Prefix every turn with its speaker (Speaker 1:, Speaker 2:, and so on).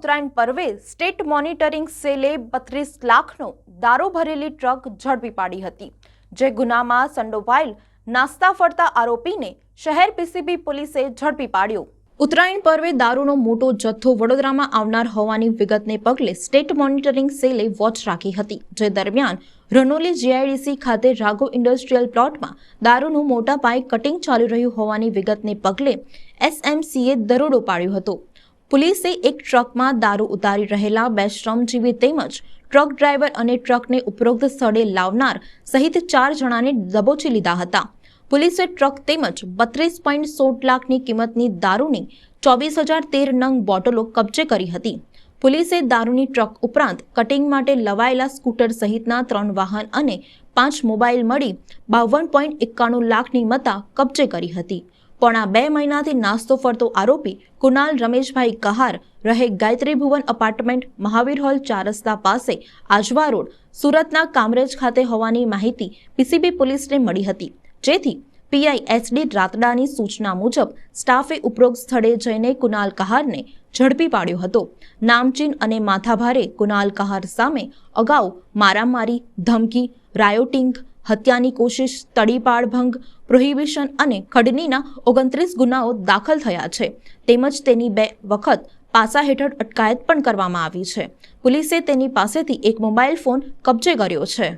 Speaker 1: ઉત્તરાયણ પર્વે state monitoring સેલે 32 લાખનો દારૂ ભરેલી ટ્રક ઝડપી પાડી હતી, જે ગુનામાં સંડોવાયેલ નાસ્તા ફરતા આરોપીને શહેર પીસીબી પોલીસે ઝડપી પાડ્યો। ઉત્તરાયણ પર્વે દારૂનો મોટો જથ્થો વડોદરામાં આવનાર હોવાની વિગતને પગલે સ્ટેટ મોનિટરિંગ સેલે વોચ રાખી હતી, જે દરમિયાન રનોલી જીઆઈડીસી ખાતે રાઘવ ઇન્ડસ્ટ્રીયલ પ્લોટમાં દારૂનું મોટા પાયે કટિંગ ચાલી રહ્યું હોવાની વિગતને પગલે એસએમસીએ દરોડો પાડ્યો હતો। પોલીસે એક ટ્રકમાં દારૂ ઉતારી રહેલા 2 શ્રમજીવી તેમજ ટ્રક ડ્રાઈવર અને ટ્રકને ઉપરોક્ત સ્થળે લાવનાર સહિત 4 જણાને દબોચી લીધા હતા। પોલીસે ટ્રક તેમજ 32.16 લાખની કિંમતની દારૂની 24,013 નંગ બોટલો કબજે કરી હતી। પોલીસે દારૂની ટ્રક ઉપરાંત કટિંગ માટે લવાયેલા સ્કૂટર સહિતના 3 વાહન અને 5 મોબાઈલ મળી 52.91 લાખની મત્તા કબજે કરી હતી। પોણા 2 મહિનાથી નાસ્તો ફરતો આરોપી કુનાલ રમેશભાઈ કહાર રહે ગાયત્રી ભુવન અપાર્ટમેન્ટ, મહાવીર હોલ 4 રસ્તા પાસે, આજવા રોડ, સુરતના કામરેજ ખાતે હોવાની માહિતી પીસીબી પોલીસને મળી હતી, જેથી પીઆઈ એચડી રાતડાની સૂચના મુજબ સ્ટાફે ઉપરોક્ત સ્થળે જઈને કુનાલ કહારને ઝડપી પાડ્યો હતો। નામચીન અને માથાભારે કુનાલ કહાર સામે અગાઉ મારામારી, ધમકી, રાયોટિંગ, હત્યાની કોશિશ, તડીપાડ ભંગ, પ્રોહિબિશન અને ખંડણીના 29 ગુનાઓ દાખલ થયા છે, તેમજ તેની 2 વખત પાસા હેઠળ અટકાયત પણ કરવામાં આવી છે। પોલીસે તેની પાસેથી એક મોબાઈલ ફોન કબજે કર્યો છે।